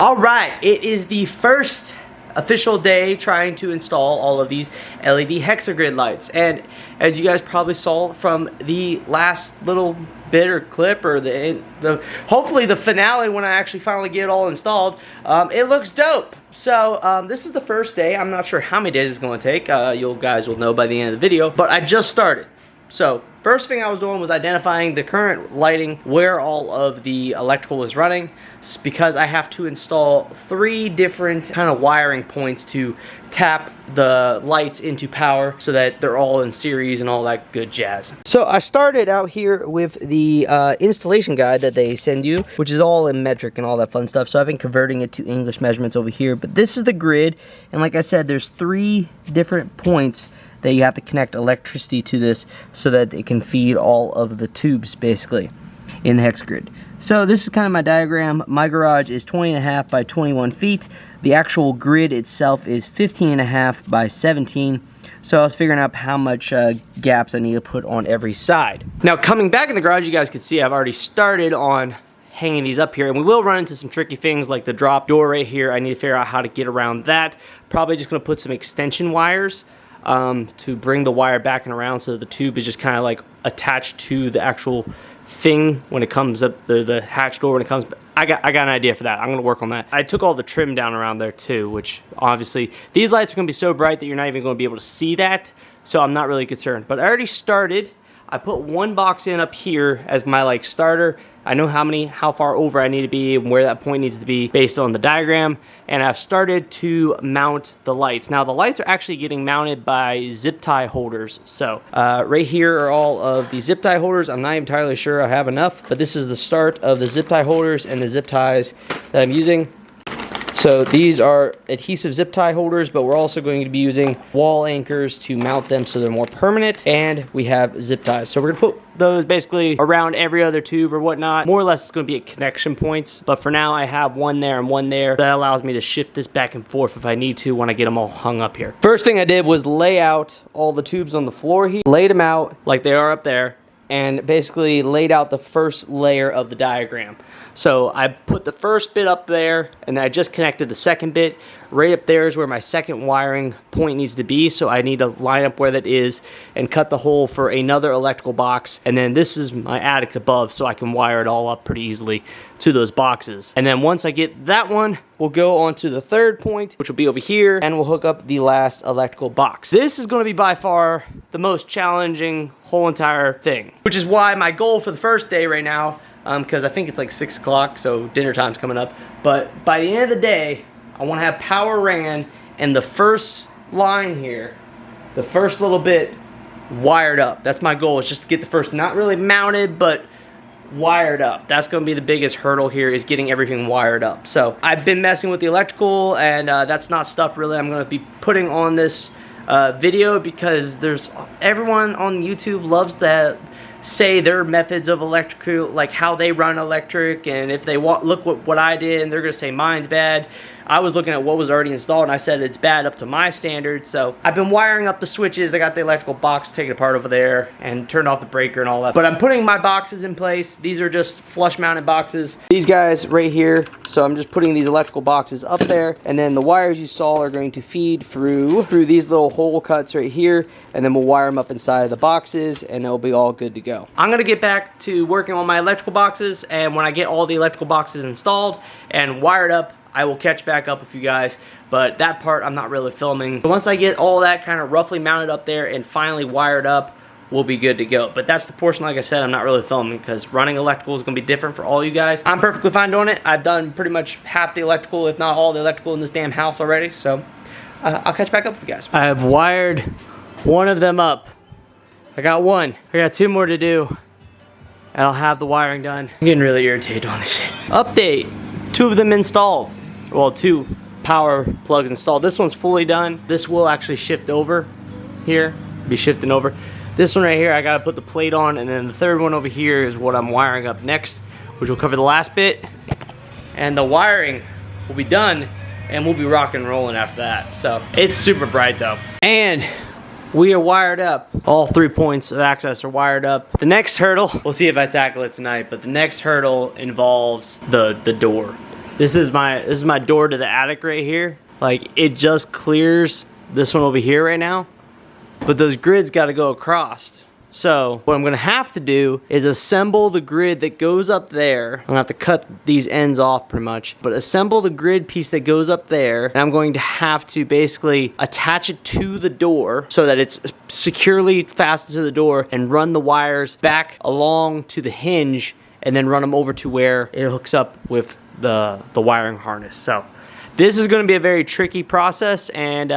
All right, it is the first official day trying to install all of these LED hexagrid lights, and as you guys probably saw from the last little bit or clip, or hopefully the finale when I actually finally get it all installed, it looks dope. So this is the first day. I'm not sure how many days it's going to take. You guys will know by the end of the video, but I just started. So first thing I was doing was identifying the current lighting, where all of the electrical is running, because I have to install 3 different kind of wiring points to tap the lights into power so that they're all in series and all that good jazz. So I started out here with the installation guide that they send you, which is all in metric and all that fun stuff. So I've been converting it to English measurements over here, but this is the grid, and like I said, there's 3 different points that you have to connect electricity to this so that it can feed all of the tubes basically in the hexagrid. So this is kind of my diagram. My garage is 20.5 by 21 feet. The actual grid itself is 15.5 by 17. So I was figuring out how much gaps I need to put on every side. Now coming back in the garage, you guys can see I've already started on hanging these up here, and we will run into some tricky things like the drop door right here. I need to figure out how to get around that. Probably just gonna put some extension wires to bring the wire back and around so that the tube is just kind of like attached to the actual thing when it comes up the hatch door when it comes. I got an idea for that. I'm gonna work on that. I took all the trim down around there too, which obviously these lights are gonna be so bright that you're not even gonna be able to see that, so I'm not really concerned. But I already started. I put 1 box in up here as my like starter. I know how far over I need to be and where that point needs to be based on the diagram, and I've started to mount the lights. Now the lights are actually getting mounted by zip tie holders. So right here are all of the zip tie holders. I'm not entirely sure I have enough, but this is the start of the zip tie holders and the zip ties that I'm using. So these are adhesive zip tie holders, but we're also going to be using wall anchors to mount them so they're more permanent, and we have zip ties. So we're gonna put those basically around every other tube or whatnot. More or less it's gonna be at connection points, but for now I have one there and one there. That allows me to shift this back and forth if I need to when I get them all hung up here. First thing I did was lay out all the tubes on the floor here, laid them out like they are up there, and basically laid out the first layer of the diagram. So I put the first bit up there, and I just connected the second bit. Right up there is where my second wiring point needs to be, so I need to line up where that is and cut the hole for another electrical box. And then this is my attic above, so I can wire it all up pretty easily to those boxes. And then once I get that one, we'll go on to the third point, which will be over here, and we'll hook up the last electrical box. This is going to be by far the most challenging whole entire thing, which is why my goal for the first day right now, because I think it's like 6 o'clock, so dinner time's coming up, but by the end of the day, I want to have power ran and the first line here, the first little bit wired up. That's my goal, is just to get the first, not really mounted, but wired up. That's going to be the biggest hurdle here, is getting everything wired up. So I've been messing with the electrical, and that's not stuff really I'm going to be putting on this video, because everyone on YouTube loves to say their methods of electrical, like how they run electric, and if they look what I did, and they're gonna say mine's bad. I was looking at what was already installed, and I said it's bad up to my standards. So I've been wiring up the switches. I got the electrical box taken apart over there and turned off the breaker and all that. But I'm putting my boxes in place. These are just flush mounted boxes. These guys right here. So I'm just putting these electrical boxes up there, and then the wires you saw are going to feed through these little hole cuts right here, and then we'll wire them up inside of the boxes, and it'll be all good to go. I'm gonna get back to working on my electrical boxes, and when I get all the electrical boxes installed and wired up, I will catch back up with you guys, but that part I'm not really filming. So once I get all that kind of roughly mounted up there and finally wired up, we'll be good to go. But that's the portion, like I said, I'm not really filming, because running electrical is going to be different for all you guys. I'm perfectly fine doing it. I've done pretty much half the electrical, if not all the electrical in this damn house already, so I'll catch back up with you guys. I have wired one of them up. I got one. I got 2 more to do, and I'll have the wiring done. I'm getting really irritated on this shit. Update, 2 of them installed. Well, 2 power plugs installed. This one's fully done. This will actually shift over here, be shifting over. This one right here, I gotta put the plate on, and then the third one over here is what I'm wiring up next, which will cover the last bit. And the wiring will be done, and we'll be rocking and rolling after that. So it's super bright though. And we are wired up. All 3 points of access are wired up. The next hurdle, we'll see if I tackle it tonight, but the next hurdle involves the door. This is my door to the attic right here. Like, it just clears this one over here right now, but those grids got to go across. So what I'm gonna have to do is assemble the grid that goes up there. I'm gonna have to cut these ends off pretty much, but assemble the grid piece that goes up there, and I'm going to have to basically attach it to the door so that it's securely fastened to the door, and run the wires back along to the hinge, and then run them over to where it hooks up with the wiring harness. So this is gonna be a very tricky process, and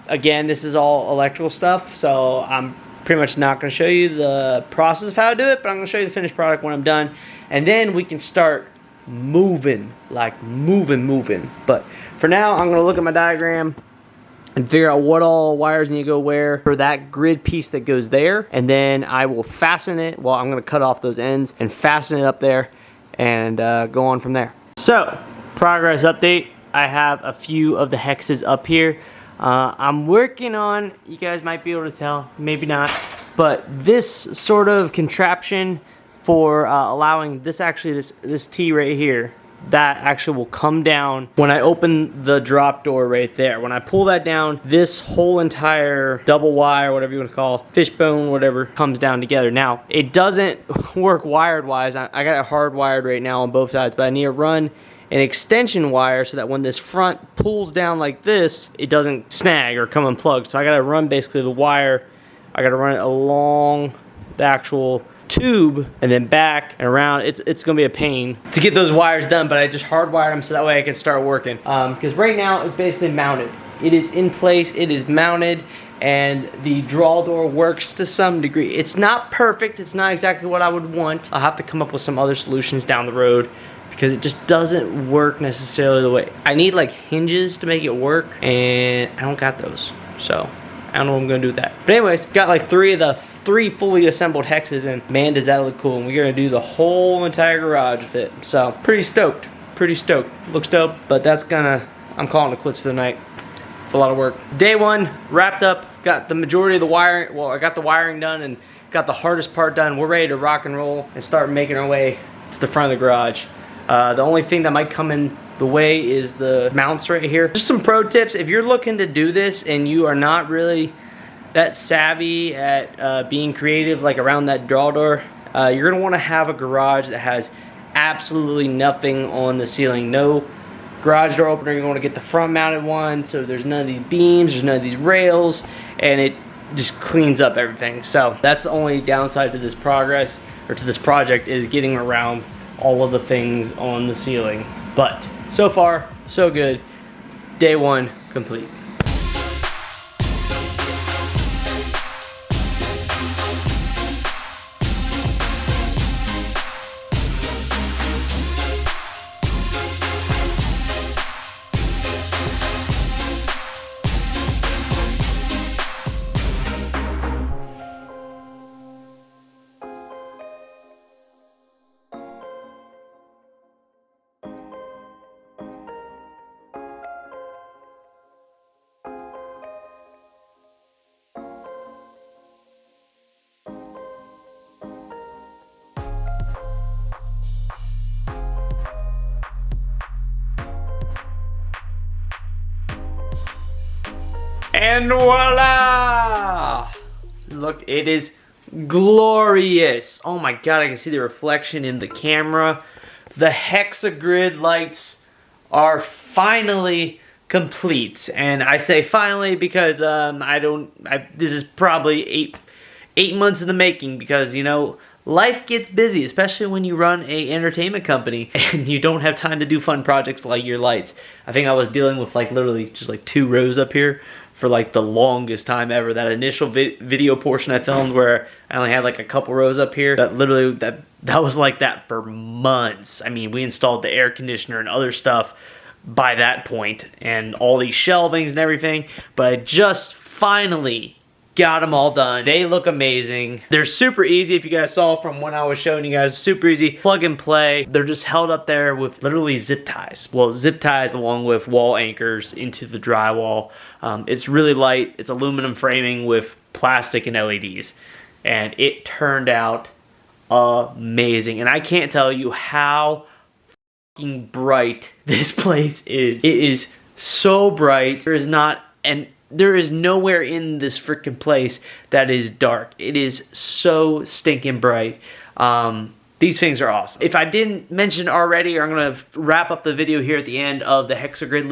again, this is all electrical stuff, so I'm pretty much not going to show you the process of how to do it, but I'm going to show you the finished product when I'm done, and then we can start moving, like moving. But for now, I'm going to look at my diagram and figure out what all wires need to go where for that grid piece that goes there, and then I will fasten it. Well, I'm going to cut off those ends and fasten it up there, and go on from there. So, progress update. I have a few of the hexes up here. I'm working on, you guys might be able to tell, maybe not, but this sort of contraption for allowing this T right here, that actually will come down when I open the drop door right there. When I pull that down, this whole entire double wire, whatever you want to call it, fishbone, whatever, comes down together. Now, it doesn't work wired wise. I got it hardwired right now on both sides, but I need to run an extension wire so that when this front pulls down like this, it doesn't snag or come unplugged. So I gotta run basically the wire, I gotta run it along the actual tube and then back and around. It's gonna be a pain to get those wires done, but I just hardwired them so that way I can start working. Because right now it's basically mounted. It is in place, it is mounted, and the draw door works to some degree. It's not perfect, it's not exactly what I would want. I'll have to come up with some other solutions down the road, because it just doesn't work necessarily the way. I need like hinges to make it work, and I don't got those. So I don't know what I'm gonna do with that. But anyways, got like three fully assembled hexes, and man, does that look cool. And we're gonna do the whole entire garage with it. So pretty stoked, Looks dope, but I'm calling it quits for the night. It's a lot of work. Day one, wrapped up, got the majority of the wiring, well, I got the wiring done and got the hardest part done. We're ready to rock and roll and start making our way to the front of the garage. The only thing that might come in the way is the mounts right here. Just some pro tips. If you're looking to do this and you are not really that savvy at being creative, like around that draw door, you're going to want to have a garage that has absolutely nothing on the ceiling. No garage door opener. You're going to get the front mounted one, so there's none of these beams, there's none of these rails, and it just cleans up everything. So that's the only downside to this project, is getting around all of the things on the ceiling. But so far, so good. Day one complete. And voila! Look, it is glorious. Oh my god, I can see the reflection in the camera. The hexagrid lights are finally complete. And I say finally because this is probably eight months in the making, because, you know, life gets busy, especially when you run a entertainment company and you don't have time to do fun projects like your lights. I think I was dealing with like literally just like 2 rows up here for like the longest time ever. That initial video portion I filmed where I only had like a couple rows up here, that literally that was like that for months. I mean, we installed the air conditioner and other stuff by that point, and all these shelvings and everything, but I just finally got them all done. They look amazing. They're super easy. If you guys saw from when I was showing you guys, super easy, plug and play. They're just held up there with literally zip ties. Well, zip ties along with wall anchors into the drywall. It's really light. It's aluminum framing with plastic and LEDs. And it turned out amazing. And I can't tell you how fucking bright this place is. It is so bright. There is nowhere in this freaking place that is dark. It is so stinking bright. These things are awesome. If I didn't mention already, I'm gonna wrap up the video here at the end of the hexagrid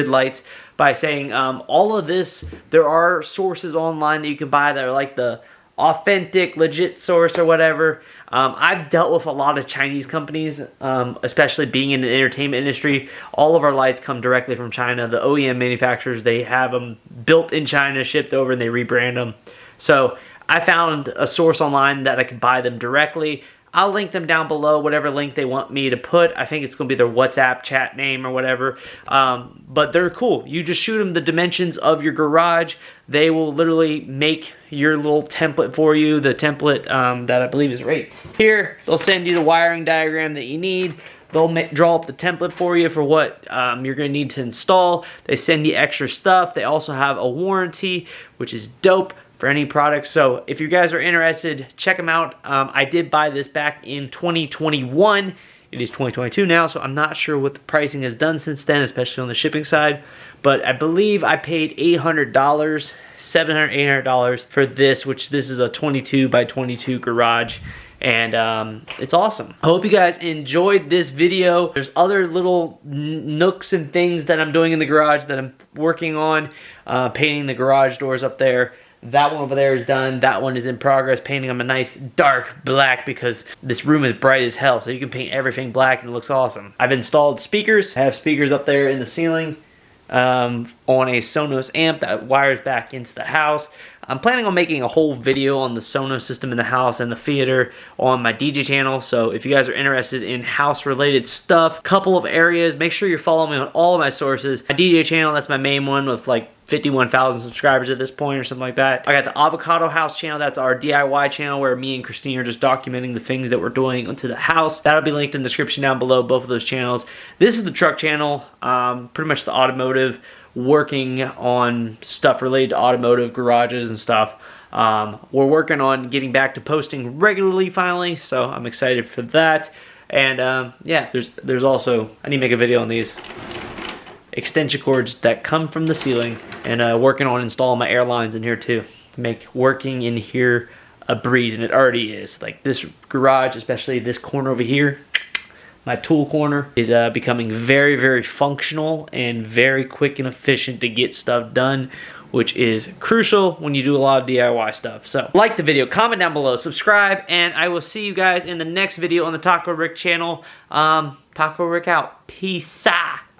lights by saying all of this, there are sources online that you can buy that are like the authentic, legit source or whatever. I've dealt with a lot of Chinese companies, especially being in the entertainment industry. All of our lights come directly from China. The OEM manufacturers, they have them built in China, shipped over, and they rebrand them. So I found a source online that I could buy them directly. I'll link them down below, whatever link they want me to put. I think it's going to be their WhatsApp chat name or whatever. But they're cool. You just shoot them the dimensions of your garage. They will literally make your little template for you. The template that I believe is right here. They'll send you the wiring diagram that you need. They'll draw up the template for you for what you're going to need to install. They send you extra stuff. They also have a warranty, which is dope for any products. So if you guys are interested, check them out. I did buy this back in 2021. It is 2022 now, so I'm not sure what the pricing has done since then, especially on the shipping side. But I believe I paid $800, $700, $800 for this, which this is a 22 by 22 garage. And it's awesome. I hope you guys enjoyed this video. There's other little nooks and things that I'm doing in the garage that I'm working on. Painting the garage doors up there. That one over there is done. That one is in progress. Painting them a nice dark black because this room is bright as hell. So you can paint everything black and it looks awesome. I've installed speakers. I have speakers up there in the ceiling on a Sonos amp that wires back into the house. I'm planning on making a whole video on the Sonos system in the house and the theater on my DJ channel. So if you guys are interested in house related stuff, couple of areas, make sure you're following me on all of my sources. My DJ channel, that's my main one with like 51,000 subscribers at this point or something like that. I got the Avocado House channel, that's our DIY channel where me and Christine are just documenting the things that we're doing onto the house. That'll be linked in the description down below, both of those channels. This is the truck channel, pretty much the automotive, working on stuff related to automotive garages and stuff. We're working on getting back to posting regularly finally, so I'm excited for that. And yeah, there's also, I need to make a video on these extension cords that come from the ceiling, and working on installing my airlines in here too to make working in here a breeze, and it already is. Like this garage, especially this corner over here, my tool corner, is becoming very, very functional and very quick and efficient to get stuff done, which is crucial when you do a lot of DIY stuff. So like the video, comment down below, subscribe, and I will see you guys in the next video on the Taco Rick channel. Taco Rick out. Peace out.